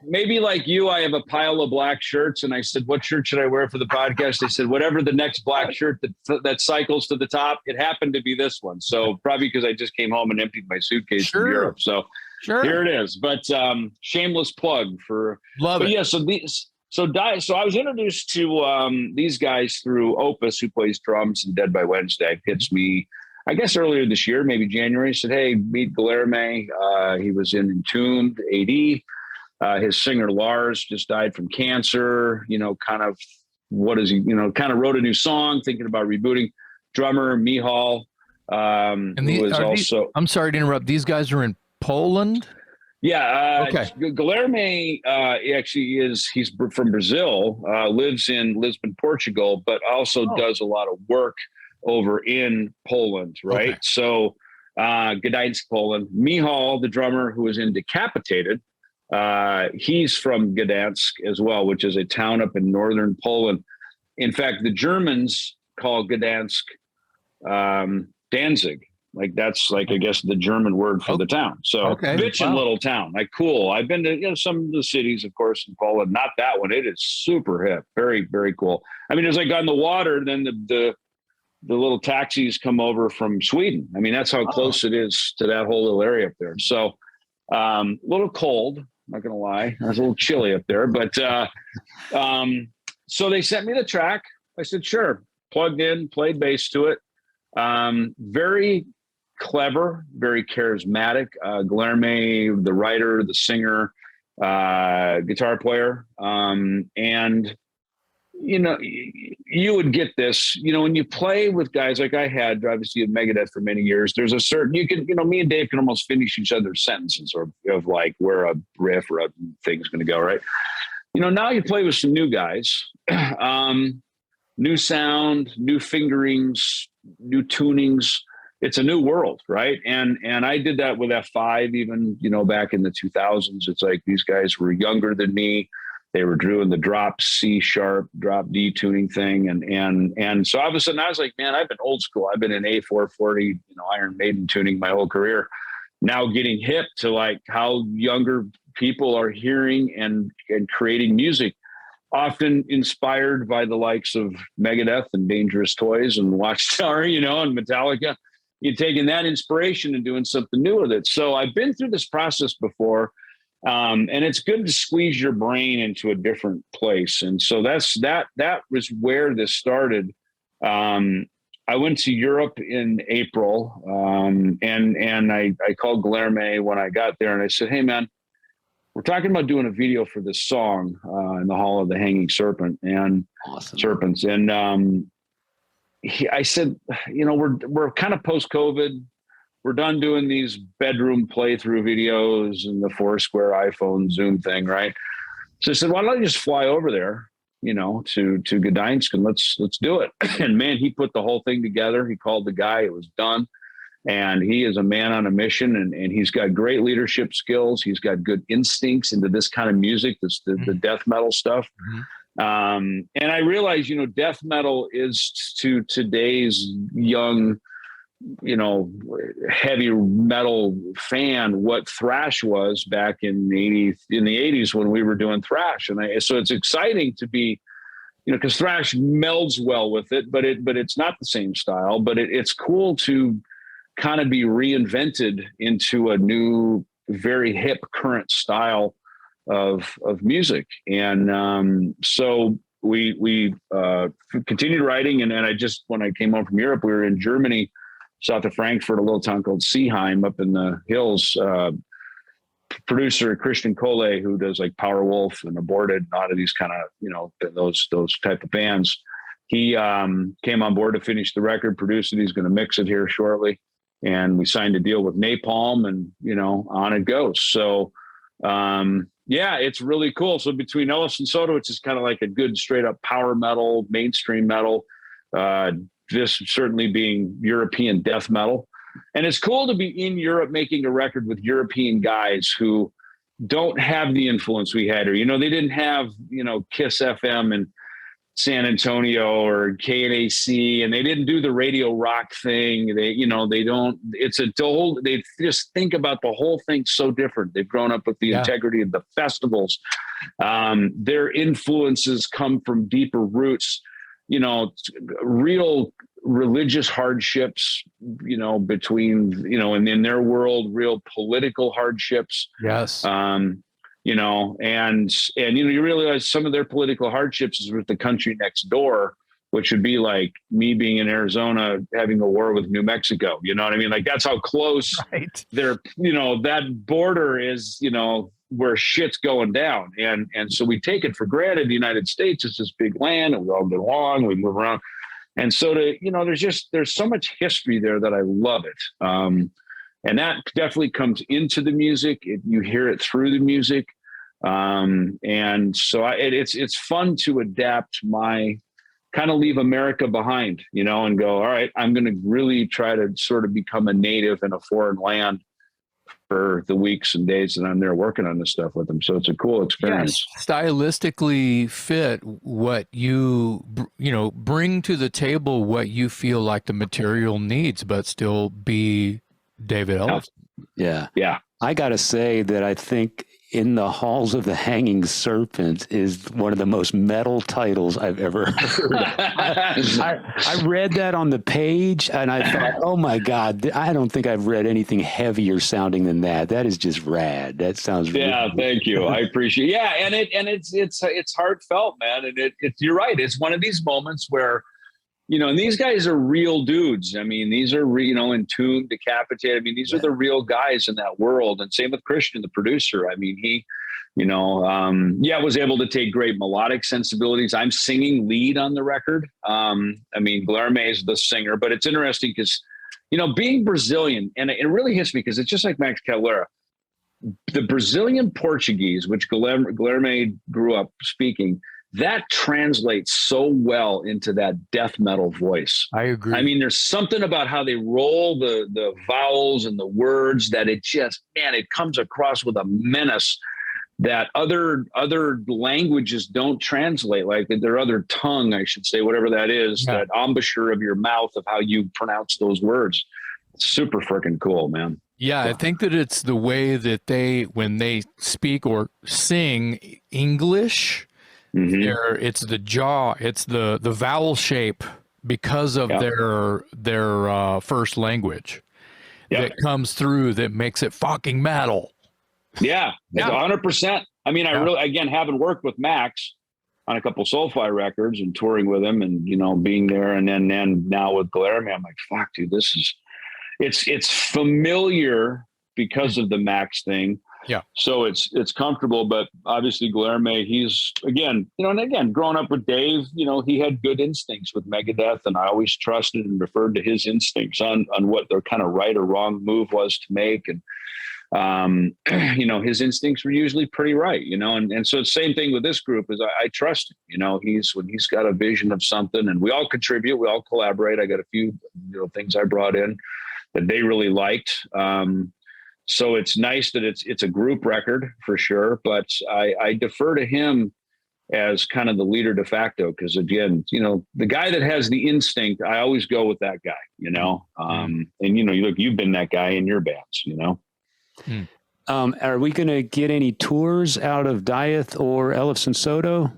maybe like you, I have a pile of black shirts, and I said, "What shirt should I wear for the podcast?" They said, "Whatever the next black shirt that cycles to the top." It happened to be this one, so probably because I just came home and emptied my suitcase from Europe. So here it is. But shameless plug for love it. Yeah, so I was introduced to these guys through Opus, who plays drums in Dead by Wednesday. Hits me, I guess, earlier this year, maybe January. Said, "Hey, meet Guilherme." He was in Entombed, AD. His singer Lars just died from cancer. Kind of what is he? Kind of wrote a new song, thinking about rebooting. Drummer Mihal, I'm sorry to interrupt. These guys are in Poland. Yeah. Okay. Guilherme actually he's from Brazil, lives in Lisbon, Portugal, but also does a lot of work over in Poland, right? Okay. So Gdańsk, Poland. Mihal, the drummer who was in Decapitated, he's from Gdańsk as well, which is a town up in northern Poland. In fact, the Germans call Gdańsk Danzig. Like that's I guess the German word for the town. So bitchin' little town. Like cool. I've been to some of the cities, of course, in Poland. Not that one. It is super hip. Very, very cool. I mean, it's like on the water, then the little taxis come over from Sweden. I mean, that's how close it is to that whole little area up there. So a little cold, not gonna lie. It was a little chilly up there. But so they sent me the track. I said, sure. Plugged in, played bass to it. Very clever, very charismatic. Guilherme, the writer, the singer, guitar player. And, you would get this, when you play with guys like I had, obviously at Megadeth for many years, there's a certain, me and Dave can almost finish each other's sentences of like where a riff or a thing's going to go, right? Now you play with some new guys, new sound, new fingerings, new tunings. It's a new world, right? And I did that with F5 even, back in the 2000s. It's like these guys were younger than me. They were doing the drop C sharp, drop D tuning thing. And so all of a sudden I was like, man, I've been old school. I've been in A440, Iron Maiden tuning my whole career. Now getting hip to like how younger people are hearing and creating music, often inspired by the likes of Megadeth and Dangerous Toys and Watchtower, and Metallica. You're taking that inspiration and doing something new with it. So I've been through this process before, and it's good to squeeze your brain into a different place. And so that was where this started. I went to Europe in April, and I called Guilherme when I got there, and I said, hey, man, we're talking about doing a video for this song in the Hall of the Hanging Serpent and Serpents. And I said, we're kind of post-COVID. We're done doing these bedroom playthrough videos and the Foursquare iPhone Zoom thing, right? So I said, why don't you just fly over there, to Gdańsk and let's do it. And man, he put the whole thing together. He called the guy. It was done. And he is a man on a mission, and he's got great leadership skills. He's got good instincts into this kind of music, the death metal stuff. Mm-hmm. And I realized, death metal is to today's young, heavy metal fan what thrash was back in the 80s when we were doing thrash. And so it's exciting to be, because thrash melds well with it, but it's not the same style. But it's cool to kind of be reinvented into a new, very hip current style of music. And so we continued writing. And I just, when I came home from Europe, we were in Germany, south of Frankfurt, a little town called Seeheim up in the hills. Producer Christian Cole, who does like Powerwolf and Aborted, a lot of these kind of, those type of bands. He came on board to finish the record, produce it. He's going to mix it here shortly. And we signed a deal with Napalm, and, on it goes. So, it's really cool. So between Ellefson-Soto, which is kind of like a good straight up power metal, mainstream metal, this certainly being European death metal. And it's cool to be in Europe making a record with European guys who don't have the influence we had, or, they didn't have, Kiss FM and San Antonio or KNAC, and they didn't do the radio rock thing. They don't, they just think about the whole thing so different. They've grown up with the integrity of the festivals. Their influences come from deeper roots, real religious hardships, between, and in their world, real political hardships. Yes. You realize some of their political hardships is with the country next door, which would be like me being in Arizona having a war with New Mexico. You know what I mean? Like, that's how close they're, that border is, where shit's going down. And so we take it for granted. The United States is this big land and we all get along, we move around. And so there's so much history there that I love it. And that definitely comes into the music. You hear it through the music. And so it's fun to adapt kind of leave America behind, and go, all right, I'm going to really try to sort of become a native in a foreign land for the weeks and days that I'm there working on this stuff with them. So it's a cool experience. Yes. Stylistically fit what you bring to the table, what you feel like the material needs, but still be David Ellefson. Yeah. Yeah. I got to say that I think In the Halls of the Hanging Serpent is one of the most metal titles I've ever heard. I read that on the page and I thought, oh my God, I don't think I've read anything heavier sounding than that. That is just rad. That sounds really thank you. I appreciate it. Yeah, and it's heartfelt, man. And you're right. It's one of these moments where, and these guys are real dudes. I mean, these are, Entombed, Decapitated. I mean, these are the real guys in that world. And same with Christian, the producer. I mean, he, was able to take great melodic sensibilities. I'm singing lead on the record. Guilherme is the singer, but it's interesting because, being Brazilian, and it really hits me because it's just like Max Cavalera. The Brazilian Portuguese, which Guilherme grew up speaking, that translates so well into that death metal voice. I agree. I mean, there's something about how they roll the vowels and the words that it comes across with a menace that other languages don't translate, like their other tongue, I should say, whatever that is, that embouchure of your mouth of how you pronounce those words. It's super freaking cool, man. Yeah, I think that it's the way that when they speak or sing English, it's the jaw, it's the vowel shape because of their first language that comes through that makes it fucking metal. Yeah, 100%. I mean, I really, again, having worked with Max on a couple Soulfly records and touring with him and, being there and then now with Guilherme, I'm like, fuck, dude, it's familiar because of the Max thing. Yeah. So it's comfortable, but obviously Guilherme, he's again, growing up with Dave, he had good instincts with Megadeth, and I always trusted and referred to his instincts on what their kind of right or wrong move was to make. And, his instincts were usually pretty right, and so the same thing with this group is I trust him, when he's got a vision of something and we all contribute, we all collaborate. I got a few, things I brought in that they really liked. So it's nice that it's a group record for sure, but I defer to him as kind of the leader de facto. Cause again, the guy that has the instinct, I always go with that guy, and you've been that guy in your bands, Are we going to get any tours out of Dieth or Ellefson-Soto?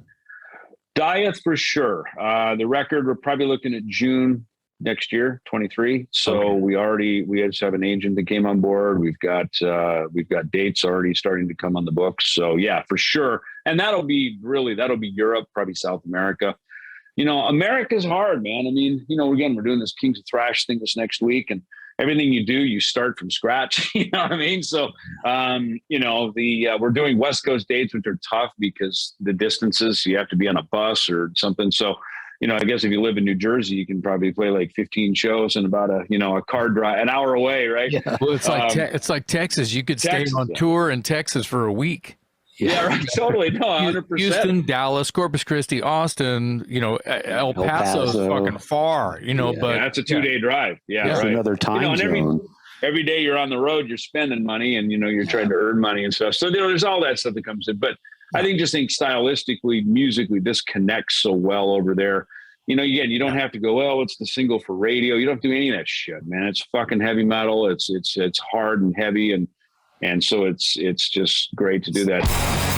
Dieth for sure. The record, we're probably looking at June next year, 23. So we just have an agent that came on board. We've got dates already starting to come on the books. So yeah, for sure. And that'll be Europe, probably South America. America's hard, man. I mean, again, we're doing this Kings of Thrash thing this next week, and everything you do, you start from scratch. You know what I mean? So, we're doing West Coast dates, which are tough because the distances, you have to be on a bus or something. So, I guess if you live in New Jersey, you can probably play like 15 shows in about a car drive, an hour away, right? Yeah. Well, it's like Texas. You could stay on tour in Texas for a week. Yeah, right. Totally. No, 100%. Houston, Dallas, Corpus Christi, Austin, El Paso's fucking far, but that's a 2-day drive. Yeah. Right. Another time and every day you're on the road, you're spending money and, you're trying to earn money and stuff. So, there's all that stuff that comes in, but I think stylistically, musically, this connects so well over there. You know, again, you don't have to go, well, it's the single for radio. You don't have to do any of that shit, man. It's fucking heavy metal. It's hard and heavy. And so it's just great to do that.